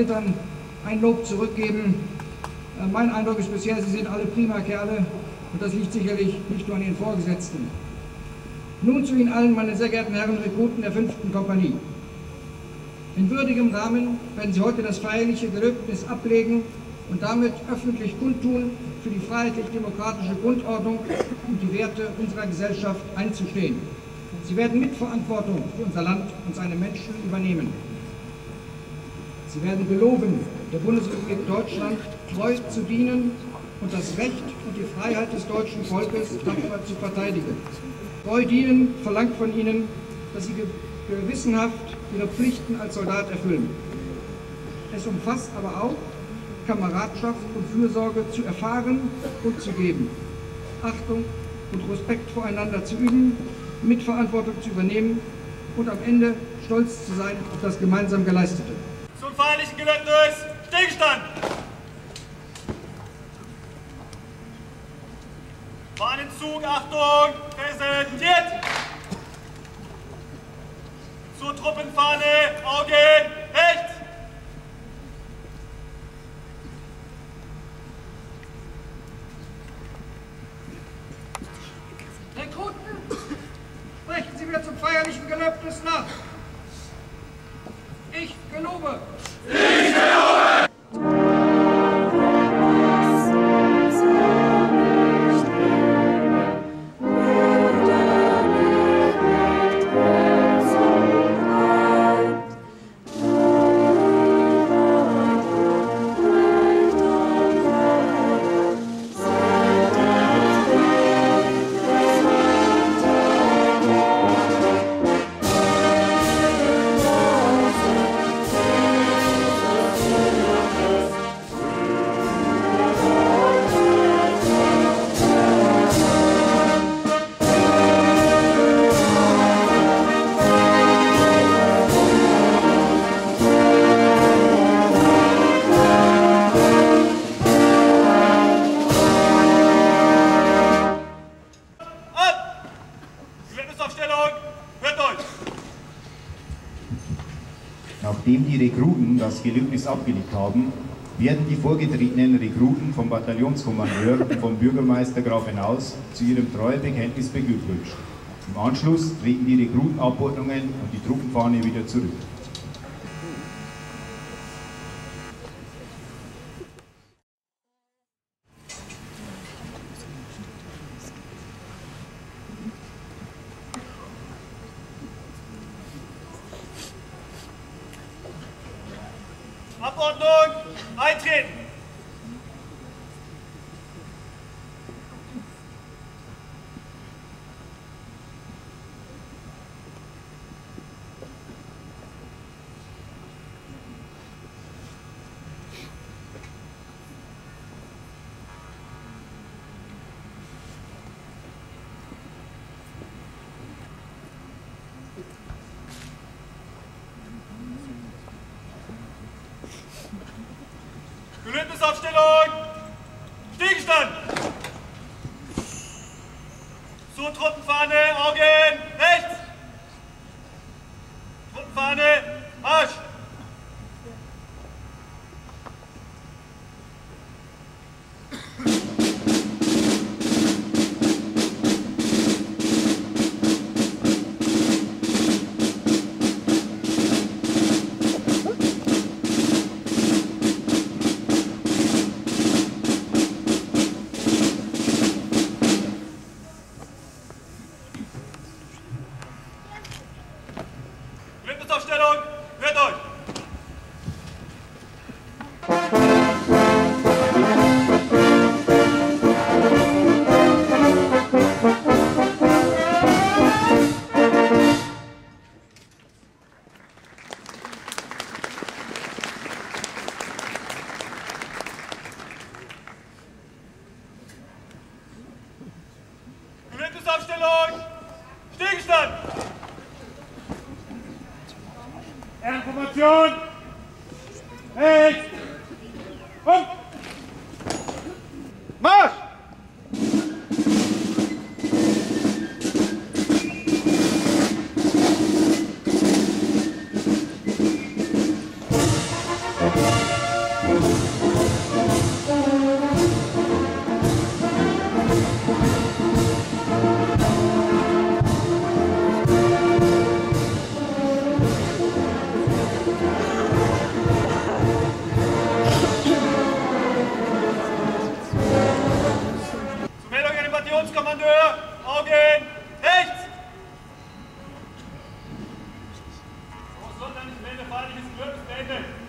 Eltern ein Lob zurückgeben. Mein Eindruck ist bisher, sie sind alle prima Kerle und das liegt sicherlich nicht nur an ihren Vorgesetzten. Nun zu Ihnen allen, meine sehr geehrten Herren Rekruten der 5. Kompanie. In würdigem Rahmen werden Sie heute das feierliche Gelöbnis ablegen und damit öffentlich kundtun, für die freiheitlich-demokratische Grundordnung und die Werte unserer Gesellschaft einzustehen. Sie werden Mitverantwortung für unser Land und seine Menschen übernehmen. Sie werden geloben, der Bundesrepublik Deutschland treu zu dienen und das Recht und die Freiheit des deutschen Volkes tapfer zu verteidigen. Treu dienen verlangt von Ihnen, dass Sie gewissenhaft Ihre Pflichten als Soldat erfüllen. Es umfasst aber auch, Kameradschaft und Fürsorge zu erfahren und zu geben, Achtung und Respekt voreinander zu üben, Mitverantwortung zu übernehmen und am Ende stolz zu sein auf das gemeinsam Geleistete. Zum feierlichen Gelöbnis, Stillstand! Fahnenzug, Achtung, präsentiert! Zur Truppenfahne, Augen rechts! Rekruten, sprechen Sie mir zum feierlichen Gelöbnis nach. Ich gelobe. Ich gelobe! Nachdem die Rekruten das Gelöbnis abgelegt haben, werden die vorgetretenen Rekruten vom Bataillonskommandeur und vom Bürgermeister Grafenhaus zu ihrem Treuebekenntnis beglückwünscht. Im Anschluss treten die Rekrutenabordnungen und die Truppenfahne wieder zurück. Abordnung, eintreten! Gelöbnisaufstellung! Stillstand! Zur Truppenfahne, Augen rechts! Truppenfahne, Marsch! Gelöbnisaufstellung, hört euch! Gelöbnisaufstellung, Stillstand! Information! Rechts! Und! Marsch! Kommandeur, Augen, rechts! So soll ein feindliches Glück beenden.